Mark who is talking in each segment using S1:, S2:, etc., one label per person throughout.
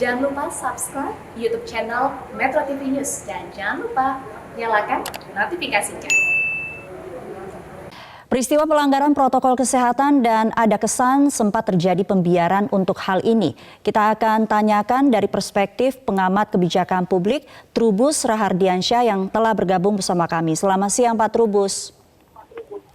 S1: Jangan lupa subscribe YouTube channel Metro TV News dan jangan lupa nyalakan notifikasinya.
S2: Peristiwa pelanggaran protokol kesehatan dan ada kesan sempat terjadi pembiaran untuk hal ini. Kita akan tanyakan dari perspektif pengamat kebijakan publik Trubus Rahardiansyah yang telah bergabung bersama kami. Selamat siang Pak Trubus.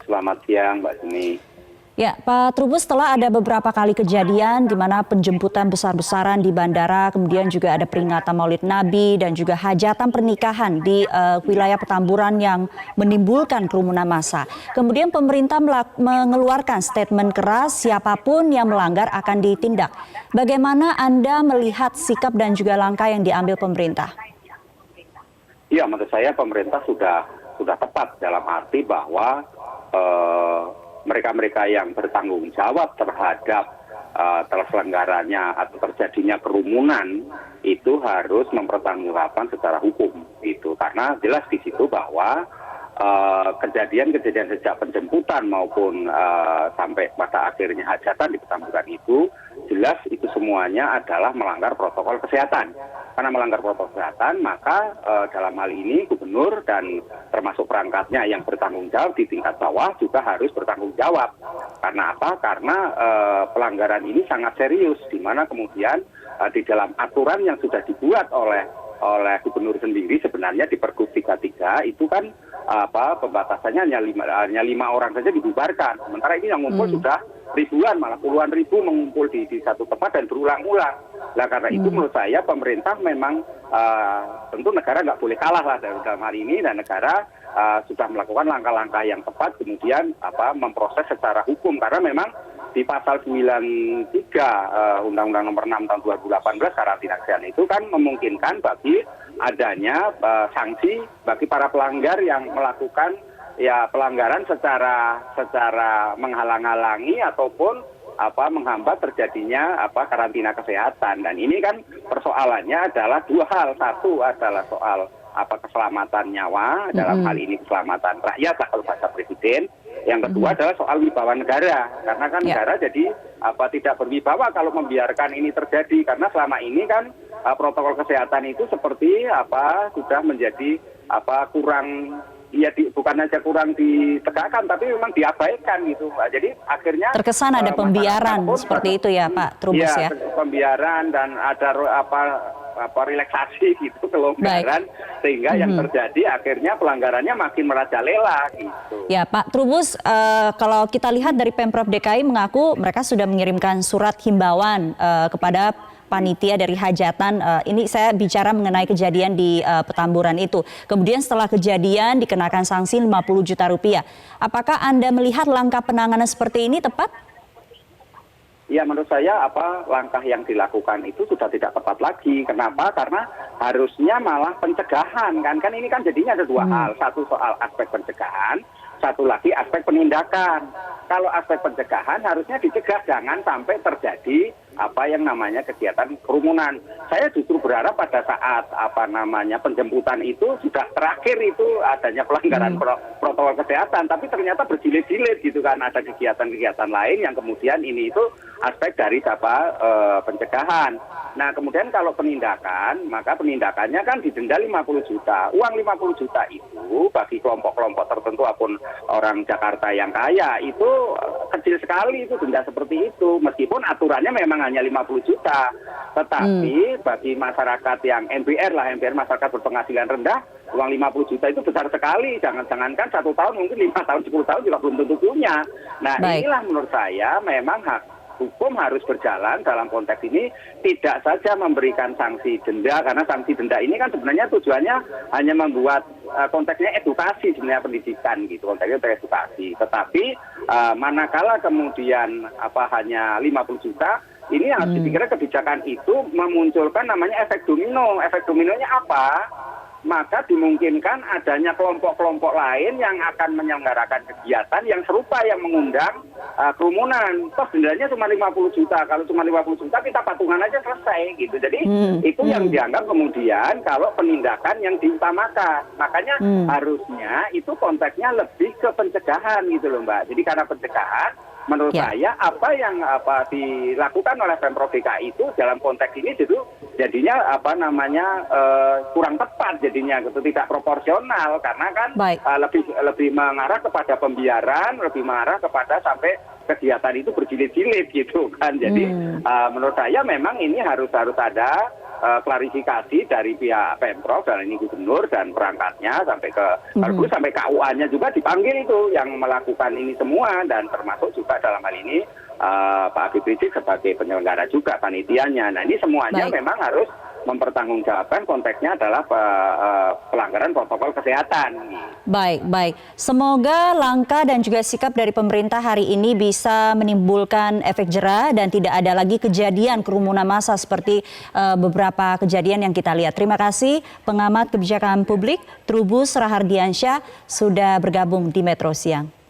S3: Selamat siang Mbak Sumi.
S2: Ya, Pak Trubus, setelah ada beberapa kali kejadian di mana penjemputan besar-besaran di bandara, kemudian juga ada peringatan Maulid Nabi dan juga hajatan pernikahan di wilayah Petamburan yang menimbulkan kerumunan massa. Kemudian pemerintah mengeluarkan statement keras, siapapun yang melanggar akan ditindak. Bagaimana Anda melihat sikap dan juga langkah yang diambil pemerintah?
S3: Iya, menurut saya pemerintah sudah tepat dalam arti bahwa mereka-mereka yang bertanggung jawab terhadap terselenggaranya atau terjadinya kerumunan itu harus mempertanggungjawabkan secara hukum itu, karena jelas di situ bahwa kejadian-kejadian sejak penjemputan maupun sampai pada akhirnya hajatan di Petamburan itu jelas itu semuanya adalah melanggar protokol kesehatan. Karena melanggar protokol kesehatan, maka dalam hal ini gubernur dan termasuk perangkatnya yang bertanggung jawab di tingkat bawah juga harus bertanggung jawab. Karena apa? Karena pelanggaran ini sangat serius, di mana kemudian di dalam aturan yang sudah dibuat oleh gubernur sendiri sebenarnya di Pergub 33 itu kan pembatasannya hanya 5 orang saja dibubarkan. Sementara ini yang ngumpul sudah ribuan, malah puluhan ribu mengumpul di satu tempat dan berulang-ulang. Nah, karena itu menurut saya pemerintah memang tentu negara nggak boleh kalah lah dalam hal ini, dan negara sudah melakukan langkah-langkah yang tepat kemudian memproses secara hukum, karena memang di pasal 93 Undang-Undang Nomor 6 tahun 2018 karantina kesehatan itu kan memungkinkan bagi adanya sanksi bagi para pelanggar yang melakukan pelanggaran secara menghalang-halangi ataupun menghambat terjadinya karantina kesehatan. Dan ini kan persoalannya adalah dua hal. Satu adalah soal keselamatan nyawa, dalam hal ini keselamatan rakyat kalau bahasa presiden. Yang kedua adalah soal wibawa negara, karena kan negara jadi tidak berwibawa kalau membiarkan ini terjadi, karena selama ini kan protokol kesehatan itu seperti sudah menjadi kurang, bukan saja kurang ditegakkan tapi memang diabaikan gitu, Mbak. Jadi akhirnya
S2: terkesan ada pembiaran seperti itu ya Pak Trubus ya. Pembiaran
S3: dan ada relaksasi gitu, kelonggaran, sehingga yang terjadi akhirnya pelanggarannya makin merajalela gitu.
S2: Ya Pak Trubus, kalau kita lihat dari Pemprov DKI mengaku mereka sudah mengirimkan surat himbauan kepada panitia dari hajatan. Ini saya bicara mengenai kejadian di Petamburan itu. Kemudian setelah kejadian dikenakan sanksi 50 juta rupiah. Apakah Anda melihat langkah penanganan seperti ini tepat?
S3: Ya, menurut saya langkah yang dilakukan itu sudah tidak tepat lagi. Kenapa? Karena harusnya malah pencegahan kan ini kan jadinya ada dua hal. Satu soal aspek pencegahan, satu lagi aspek penindakan. Kalau aspek pencegahan harusnya dicegah jangan sampai terjadi yang namanya kegiatan kerumunan. Saya justru berharap pada saat penjemputan itu sudah terakhir itu adanya pelanggaran protokol kesehatan, tapi ternyata berjilid-jilid gitu kan, ada kegiatan-kegiatan lain yang kemudian ini itu aspek dari pencegahan. Nah, kemudian kalau penindakan, maka penindakannya kan didenda 50 juta. Uang 50 juta itu bagi kelompok-kelompok tertentu apun orang Jakarta yang kaya itu kecil sekali itu denda seperti itu. Meskipun aturannya memang hanya 50 juta. Tetapi bagi masyarakat yang MBR masyarakat berpenghasilan rendah, uang 50 juta itu besar sekali. Jangankan 1 tahun, mungkin 5 tahun, 10 tahun juga belum tentu punya. Nah, inilah menurut saya memang hukum harus berjalan dalam konteks ini, tidak saja memberikan sanksi denda, karena sanksi denda ini kan sebenarnya tujuannya hanya membuat konteksnya edukasi, sebenarnya pendidikan gitu, konteksnya edukasi. Tetapi manakala kemudian hanya 50 juta, ini harus dipikirkan kebijakan itu memunculkan namanya efek domino. Efek dominonya apa? Maka dimungkinkan adanya kelompok-kelompok lain yang akan menyelenggarakan kegiatan yang serupa yang mengundang kerumunan. Toh dendanya cuma 50 juta. Kalau cuma 50 juta kita patungan aja selesai gitu. Jadi itu yang dianggap kemudian kalau penindakan yang diutamakan. Makanya harusnya itu konteksnya lebih ke pencegahan gitu loh, Mbak. Jadi karena pencegahan menurut
S2: Ya.
S3: saya apa yang dilakukan oleh Pemprov DKI itu dalam konteks ini itu jadinya kurang tepat jadinya gitu, tidak proporsional karena kan
S2: Baik.
S3: lebih mengarah kepada pembiaran, lebih mengarah kepada sampai kegiatan itu berjilid-jilid gitu kan. Jadi menurut saya memang ini harus ada klarifikasi dari pihak Pemprov dan ini gubernur dan perangkatnya sampai ke sampai KUA-nya juga dipanggil itu yang melakukan ini semua dan termasuk juga dalam hal ini Pak Habib Rizik sebagai penyelenggara juga panitianya. Nah ini semuanya
S2: Baik.
S3: memang harus mempertanggungjawabkan konteksnya adalah pelanggaran protokol kesehatan.
S2: Baik, baik. Semoga langkah dan juga sikap dari pemerintah hari ini bisa menimbulkan efek jera dan tidak ada lagi kejadian kerumunan massa seperti beberapa kejadian yang kita lihat. Terima kasih pengamat kebijakan publik Trubus Rahardiansyah sudah bergabung di Metro Siang.